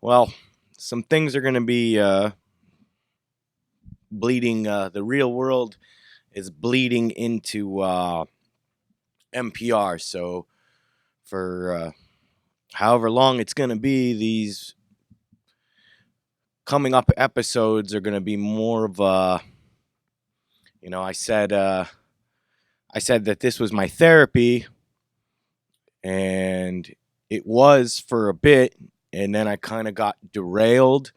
Well, some things are going to be bleeding. The real world is bleeding into MPR. So, for however long it's going to be, these coming up episodes are going to be more of a. I said that this was my therapy, and it was for a bit, and then I kind of got derailed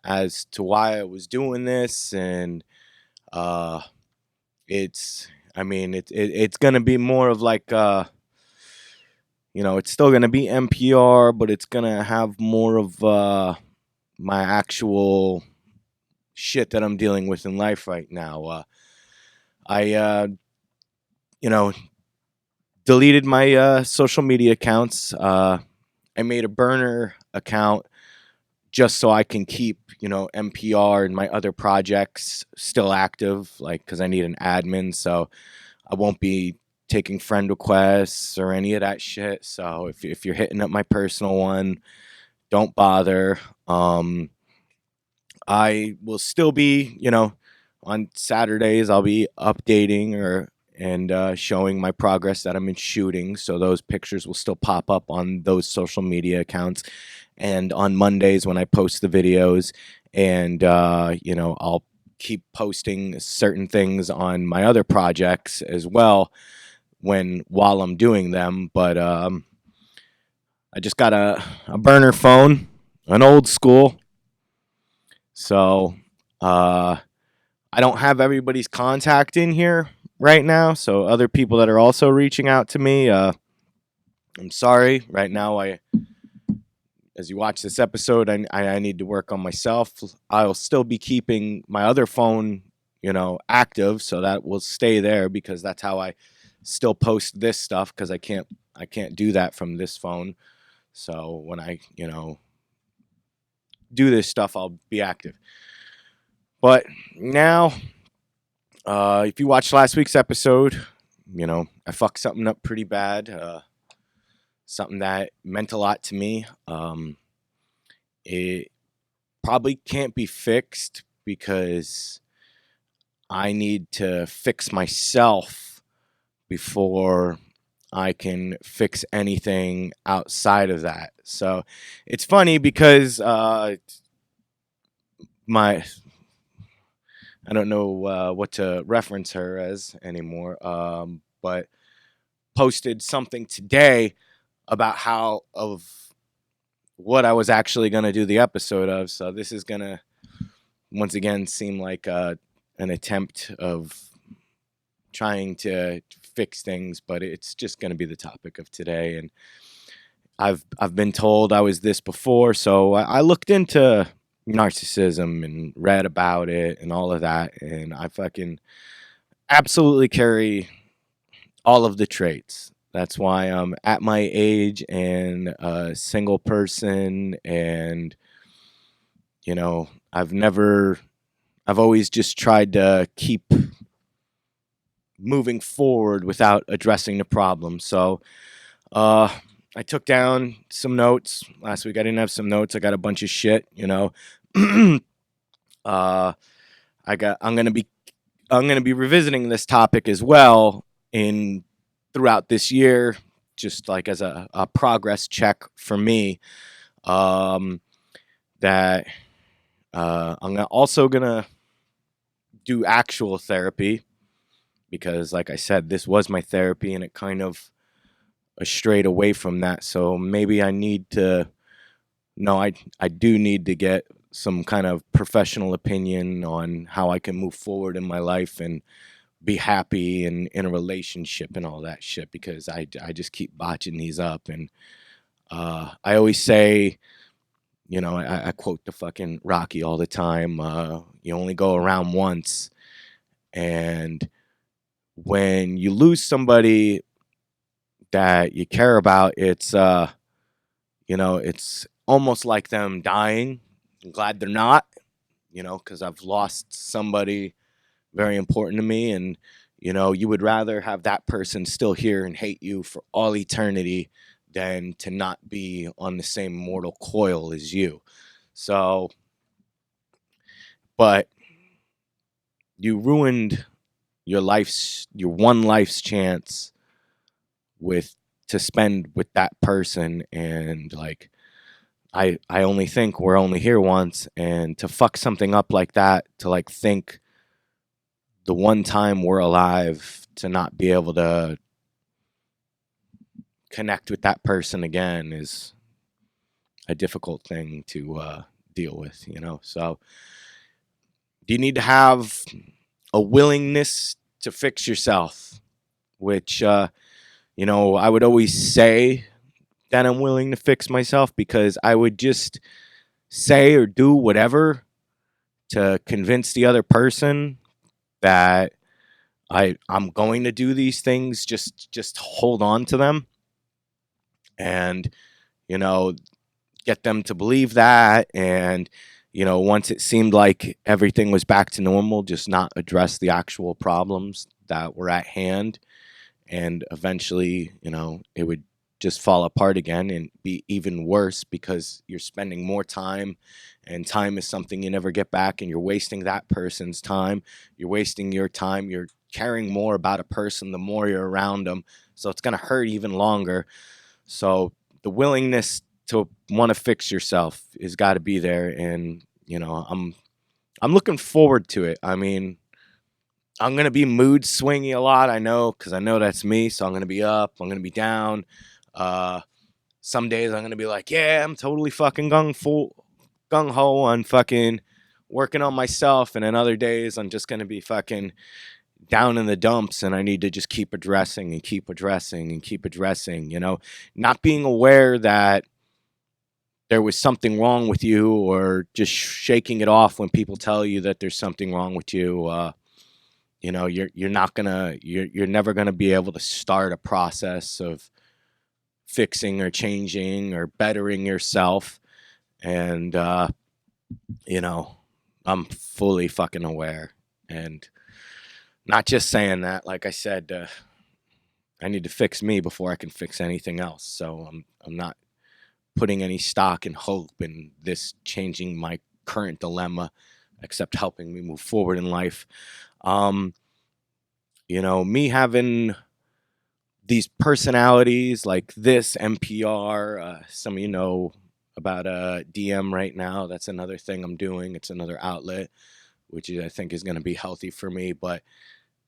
as to why I was doing this, and uh, it's gonna be more of like it's still gonna be NPR, but it's gonna have more of my actual shit that I'm dealing with in life right now. I you know deleted my social media accounts. I made a burner account just so I can keep, NPR and my other projects still active, like, because I need an admin. So I won't be taking friend requests or any of that shit. So if you're hitting up my personal one, don't bother. I will still be, on Saturdays, I'll be updating and showing my progress that I'm in shooting. So those pictures will still pop up on those social media accounts. And on Mondays when I post the videos, and I'll keep posting certain things on my other projects as well while I'm doing them. But I just got a burner phone, an old school. So I don't have everybody's contact in here right now. So other people that are also reaching out to me, I'm sorry. Right now, as you watch this episode, I need to work on myself. I'll still be keeping my other phone, active, so that will stay there because that's how I still post this stuff, because I can't do that from this phone. So when I, do this stuff, I'll be active. But now, if you watched last week's episode, I fucked something up pretty bad. Something that meant a lot to me. It probably can't be fixed because I need to fix myself before I can fix anything outside of that. So it's funny because I don't know what to reference her as anymore, but posted something today about what I was actually going to do the episode of. So this is going to once again seem like an attempt of trying to fix things, but it's just going to be the topic of today. And I've been told I was this before, so I looked into narcissism and read about it and all of that, and I fucking absolutely carry all of the traits. That's why I'm at my age and a single person, and I've always just tried to keep moving forward without addressing the problem. So I took down some notes last week. I didn't have some notes. I got a bunch of shit, I'm gonna be revisiting this topic as well throughout this year, just like as a progress check for me. That I'm also gonna do actual therapy because, like I said, this was my therapy and it kind of strayed away from that. So maybe I do need to get some kind of professional opinion on how I can move forward in my life and be happy and in a relationship and all that shit, because I just keep botching these up. And I always say, I quote the fucking Rocky all the time. You only go around once. And when you lose somebody that you care about, it's almost like them dying. I'm glad they're not, because I've lost somebody very important to me, and you would rather have that person still here and hate you for all eternity than to not be on the same mortal coil as you. So, but you ruined your one life's chance with to spend with that person, and like I only think we're only here once, and to fuck something up like that, to like think the one time we're alive to not be able to connect with that person again is a difficult thing to deal with, you know. So you need to have a willingness to fix yourself, which you know, I would always say that I'm willing to fix myself, because I would just say or do whatever to convince the other person that I'm going to do these things. Just hold on to them, and you know, get them to believe that. And you know, once it seemed like everything was back to normal, just not address the actual problems that were at hand, and eventually, you know, it would just fall apart again and be even worse, because you're spending more time, and time is something you never get back, and you're wasting that person's time, you're wasting your time, you're caring more about a person the more you're around them, so it's going to hurt even longer. So the willingness to want to fix yourself has got to be there, and you know, I'm looking forward to it. I mean, I'm gonna be mood swingy a lot, I know, because I know that's me. So I'm gonna be up, I'm gonna be down. Uh, some days I'm gonna be like, yeah, I'm totally fucking gung ho on fucking working on myself, and then other days I'm just gonna be fucking down in the dumps, and I need to just keep addressing and keep addressing and keep addressing. You know, not being aware that there was something wrong with you, or just shaking it off when people tell you that there's something wrong with you. You know, you're never gonna be able to start a process of fixing or changing or bettering yourself. And you know, I'm fully fucking aware, and not just saying that. Like I said, I need to fix me before I can fix anything else. So I'm not putting any stock and hope in this changing my current dilemma, except helping me move forward in life. Um, you know, me having these personalities like this MPR, some of you know about DM right now. That's another thing I'm doing. It's another outlet, which I think is going to be healthy for me. But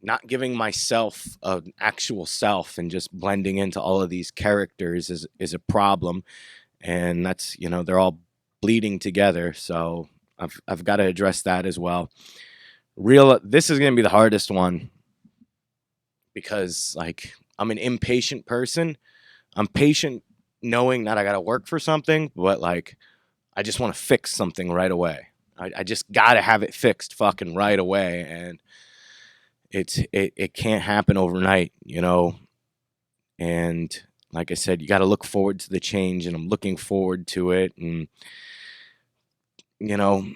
not giving myself an actual self and just blending into all of these characters is a problem. And that's, you know, they're all bleeding together. So I've got to address that as well. This is going to be the hardest one, because like I'm an impatient person. I'm patient knowing that I got to work for something, but like I just want to fix something right away. I just got to have it fixed fucking right away. And it can't happen overnight, you know. And like I said, you got to look forward to the change, and I'm looking forward to it. And you know,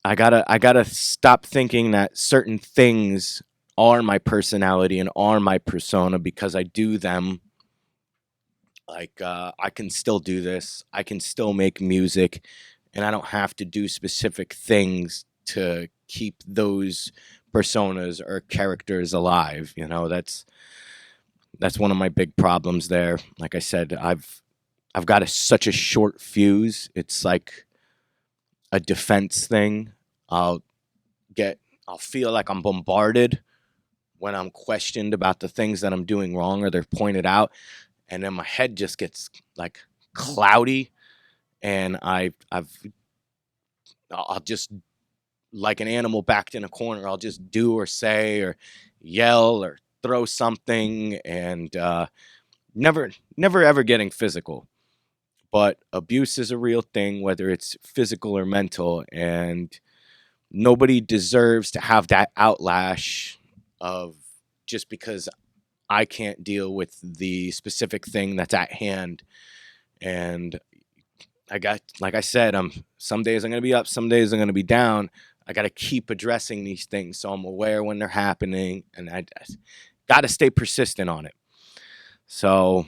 I gotta stop thinking that certain things are my personality and are my persona because I do them. Like I can still do this. I can still make music, and I don't have to do specific things to keep those personas or characters alive. You know, that's one of my big problems there. Like I said, I've got such a short fuse. It's like a defense thing. I'll get I'll feel like I'm bombarded when I'm questioned about the things that I'm doing wrong or they're pointed out, and then my head just gets like cloudy, and I'll just, like an animal backed in a corner, I'll just do or say or yell or throw something, and never ever getting physical. But abuse is a real thing, whether it's physical or mental, and nobody deserves to have that outlash of just because I can't deal with the specific thing that's at hand. And like I said, some days I'm going to be up, some days I'm going to be down. I got to keep addressing these things so I'm aware when they're happening, and I got to stay persistent on it. So,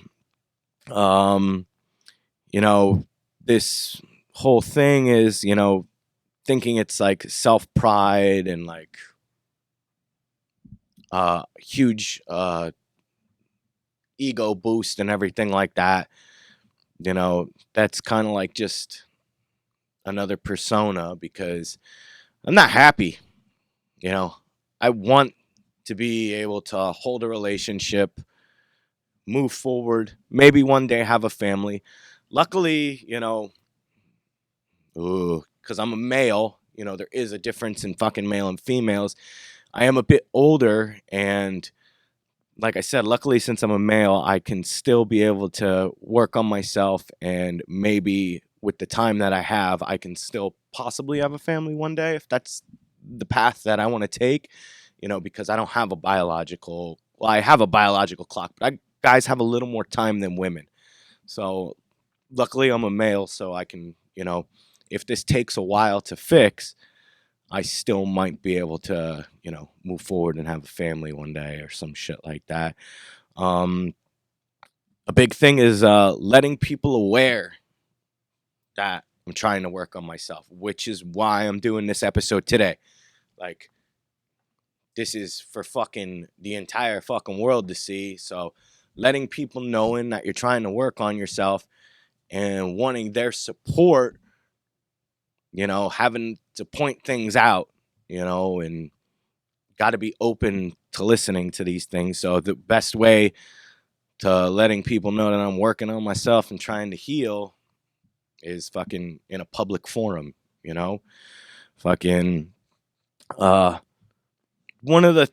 you know, this whole thing is, thinking it's like self-pride and like huge ego boost and everything like that. That's kind of like just another persona, because I'm not happy. I want to be able to hold a relationship, move forward, maybe one day have a family. Luckily, because I'm a male, there is a difference in fucking male and females. I am a bit older, and like I said, luckily, since I'm a male, I can still be able to work on myself, and maybe with the time that I have, I can still possibly have a family one day if that's the path that I want to take, because I don't have a biological, well, I have a biological clock, but guys have a little more time than women. So luckily, I'm a male, so I can, if this takes a while to fix, I still might be able to, move forward and have a family one day or some shit like that. A big thing is letting people aware that I'm trying to work on myself, which is why I'm doing this episode today. Like, this is for fucking the entire fucking world to see. So letting people knowing that you're trying to work on yourself and wanting their support, having to point things out, and got to be open to listening to these things. So the best way to letting people know that I'm working on myself and trying to heal is fucking in a public forum, fucking one of the,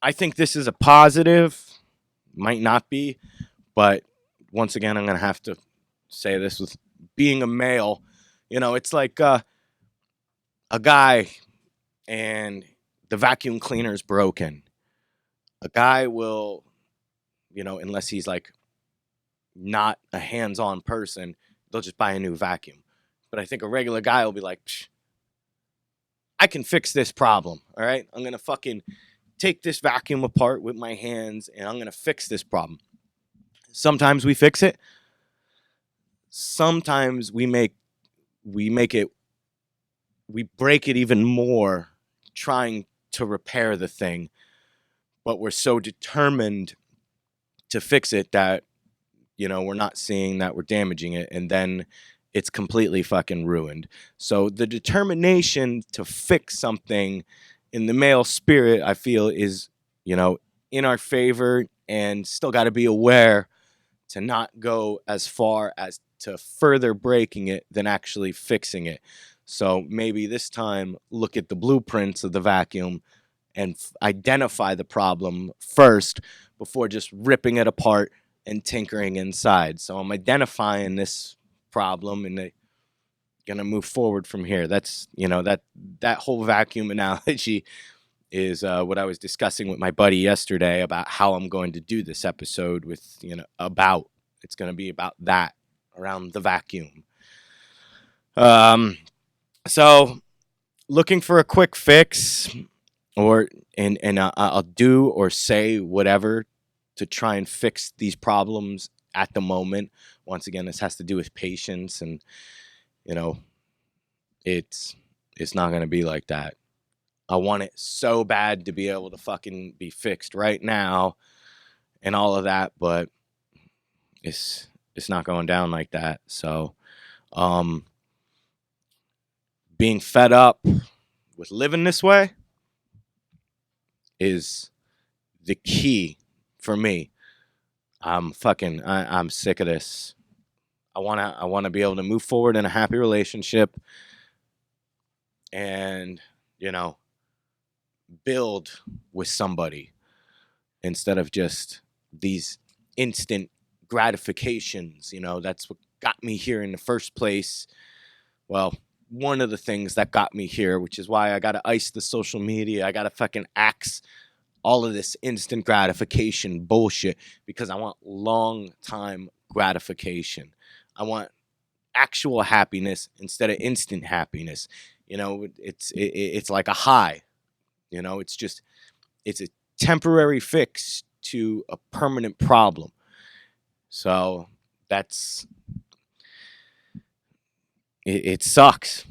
I think this is a positive, might not be, but once again, I'm going to have to say this with being a male, it's like a guy and the vacuum cleaner is broken. A guy will, unless he's like not a hands-on person, they'll just buy a new vacuum. But I think a regular guy will be like, I can fix this problem. All right. I'm going to fucking take this vacuum apart with my hands and I'm going to fix this problem. Sometimes we fix it. Sometimes we make it, we break it even more trying to repair the thing. But we're so determined to fix it that, we're not seeing that we're damaging it. And then it's completely fucking ruined. So the determination to fix something in the male spirit, I feel, is, in our favor, and still got to be aware to not go as far as to further breaking it than actually fixing it. So maybe this time look at the blueprints of the vacuum and identify the problem first before just ripping it apart and tinkering inside. So I'm identifying this problem and gonna move forward from here. That's that whole vacuum analogy is what I was discussing with my buddy yesterday about how I'm going to do this episode with, about, it's going to be about that, around the vacuum. So looking for a quick fix, or and I'll do or say whatever to try and fix these problems at the moment. Once again, this has to do with patience, and it's not going to be like that. I want it so bad to be able to fucking be fixed right now and all of that, but it's not going down like that. So being fed up with living this way is the key for me. I'm sick of this. I want to be able to move forward in a happy relationship and, build with somebody instead of just these instant gratifications. That's what got me here in the first place. Well, one of the things that got me here, which is why I got to ice the social media. I got to fucking axe all of this instant gratification bullshit, because I want long time gratification. I want actual happiness instead of instant happiness. It's like a high. It's a temporary fix to a permanent problem. So that's it sucks.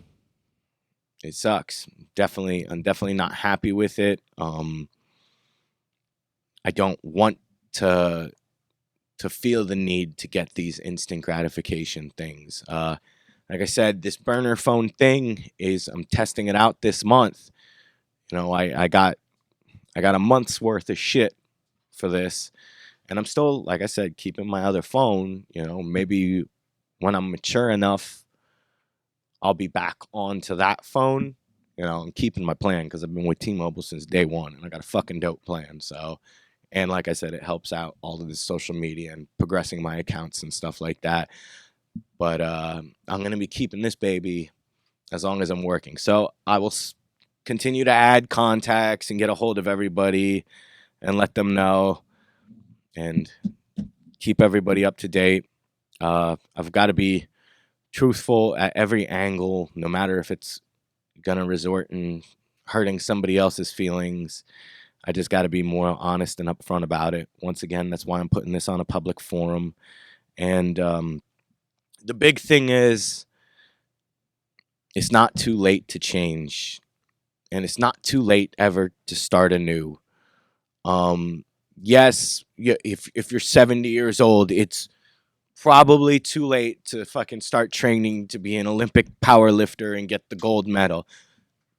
It sucks. I'm definitely not happy with it. I don't want to feel the need to get these instant gratification things. Like I said, this burner phone thing I'm testing it out this month. You know, I got a month's worth of shit for this, and I'm still, like I said, keeping my other phone. You know, maybe when I'm mature enough, I'll be back onto that phone. You know, I'm keeping my plan because I've been with T-Mobile since day one, and I got a fucking dope plan. So, and like I said, it helps out all of this social media and progressing my accounts and stuff like that. But I'm gonna be keeping this baby as long as I'm working. So I will continue to add contacts and get a hold of everybody and let them know and keep everybody up to date. I've got to be truthful at every angle, no matter if it's gonna resort in hurting somebody else's feelings. I just got to be more honest and upfront about it. Once again, that's why I'm putting this on a public forum. And the big thing is, it's not too late to change, and it's not too late ever to start anew. Yes, if you're 70 years old, it's probably too late to fucking start training to be an Olympic power lifter and get the gold medal.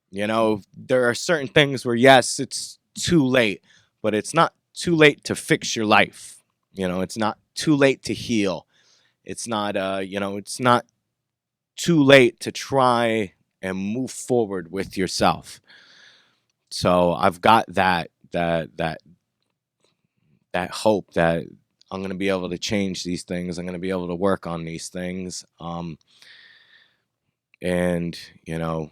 You know, there are certain things where, yes, it's too late, but it's not too late to fix your life. You know, it's not too late to heal. It's not, it's not too late to try and move forward with yourself. So I've got that hope that I'm going to be able to change these things. I'm going to be able to work on these things. And, you know,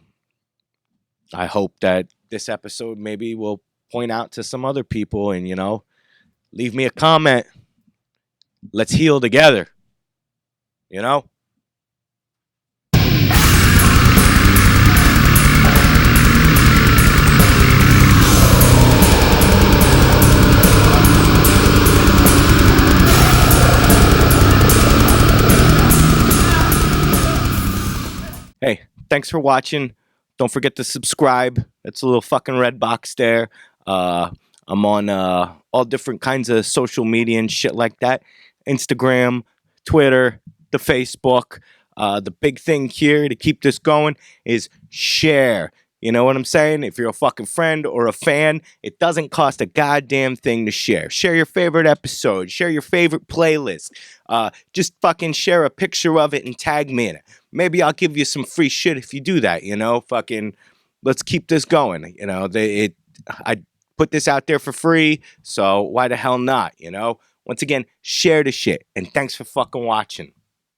I hope that this episode maybe will point out to some other people and, you know, leave me a comment. Let's heal together, you know? Hey, thanks for watching. Don't forget to subscribe. It's a little fucking red box there. I'm on all different kinds of social media and shit like that. Instagram, Twitter, the Facebook. The big thing here to keep this going is share. You know what I'm saying? If you're a fucking friend or a fan, it doesn't cost a goddamn thing to share. Share your favorite episode. Share your favorite playlist. Just fucking share a picture of it and tag me in it. Maybe I'll give you some free shit if you do that, you know? Fucking, let's keep this going. You know, I put this out there for free, so why the hell not, you know? Once again, share the shit, and thanks for fucking watching.